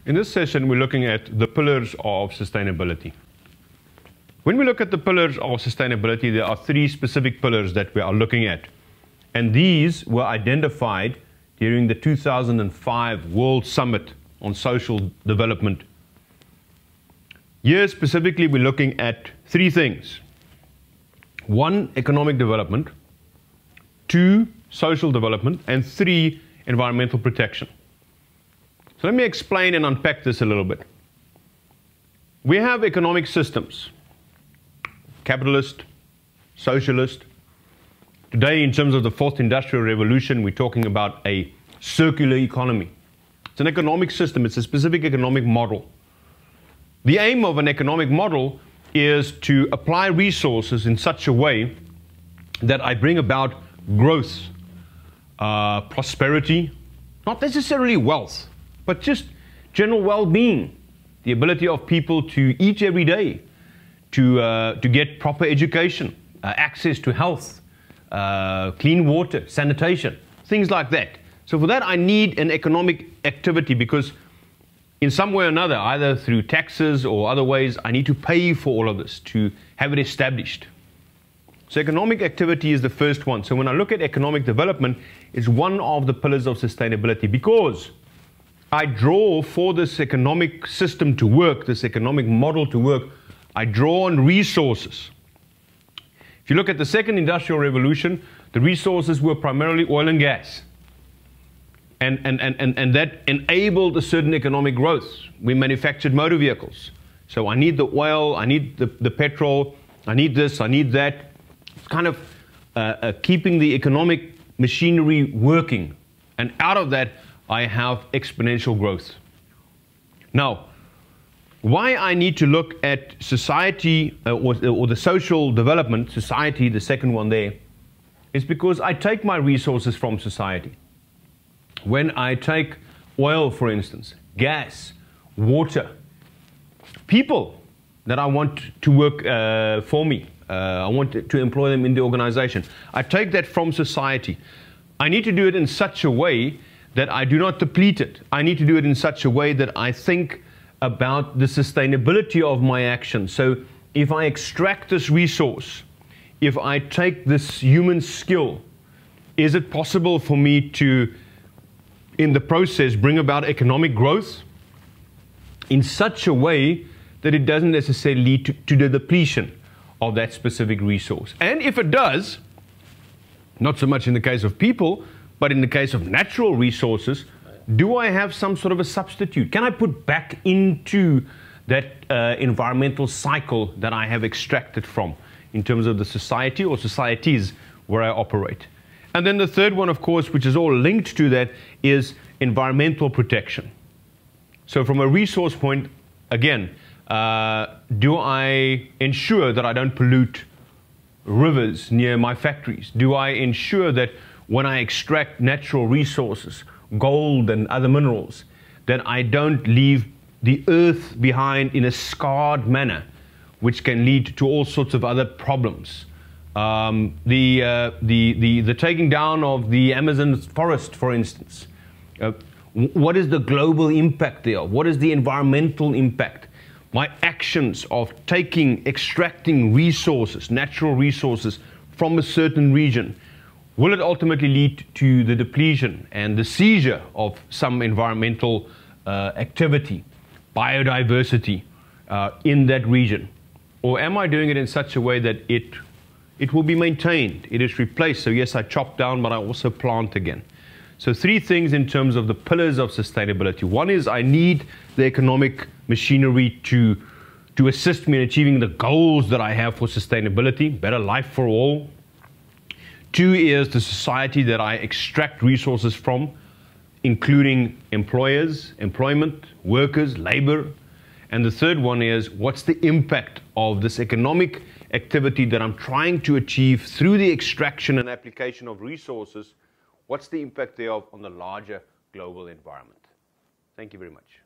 In this session, we're looking at the pillars of sustainability. When we look at the pillars of sustainability, there are three specific pillars that we are looking at. And these were identified during the 2005 World Summit on Social Development. Here specifically, we're looking at three things. 1, economic development. 2, social development. And 3, environmental protection. So let me explain and unpack this a little bit. We have economic systems, capitalist, socialist. Today, in terms of the fourth industrial revolution, we're talking about a circular economy. It's an economic system, it's a specific economic model. The aim of an economic model is to apply resources in such a way that I bring about growth, prosperity, not necessarily wealth, but just general well-being, the ability of people to eat every day, to get proper education, access to health, clean water, sanitation, things like that. So for that, I need an economic activity because in some way or another, either through taxes or other ways, I need to pay for all of this to have it established. So economic activity is the first one. So when I look at economic development, it's one of the pillars of sustainability because I draw for this economic system to work, this economic model to work, I draw on resources. If you look at the second industrial revolution, the resources were primarily oil and gas. And that enabled a certain economic growth. We manufactured motor vehicles. So I need the oil, I need the petrol, I need this, I need that. It's kind of keeping the economic machinery working. And out of that, I have exponential growth. Now, why I need to look at society or the social development, society, the second one there, is because I take my resources from society. When I take oil, for instance, gas, water, people that I want to work for me, I want to employ them in the organization, I take that from society. I need to do it in such a way that I do not deplete it. I need to do it in such a way that I think about the sustainability of my action. So if I extract this resource, if I take this human skill, is it possible for me to, in the process, bring about economic growth in such a way that it doesn't necessarily lead to the depletion of that specific resource? And if it does, not so much in the case of people, but in the case of natural resources, do I have some sort of a substitute? Can I put back into that environmental cycle that I have extracted from in terms of the society or societies where I operate? And then the third one, of course, which is all linked to that, is environmental protection. So from a resource point, again, do I ensure that I don't pollute rivers near my factories? Do I ensure that when I extract natural resources, gold and other minerals, that I don't leave the earth behind in a scarred manner, which can lead to all sorts of other problems? The taking down of the Amazon forest, for instance. What is the global impact there? What is the environmental impact? My actions of extracting resources, natural resources from a certain region, will it ultimately lead to the depletion and the seizure of some environmental activity, biodiversity in that region? Or am I doing it in such a way that it will be maintained, it is replaced? So yes, I chop down, but I also plant again. So three things in terms of the pillars of sustainability. One is I need the economic machinery to assist me in achieving the goals that I have for sustainability, better life for all. 2 is the society that I extract resources from, including employers, employment, workers, labor. And the third one is, what's the impact of this economic activity that I'm trying to achieve through the extraction and application of resources? What's the impact thereof on the larger global environment? Thank you very much.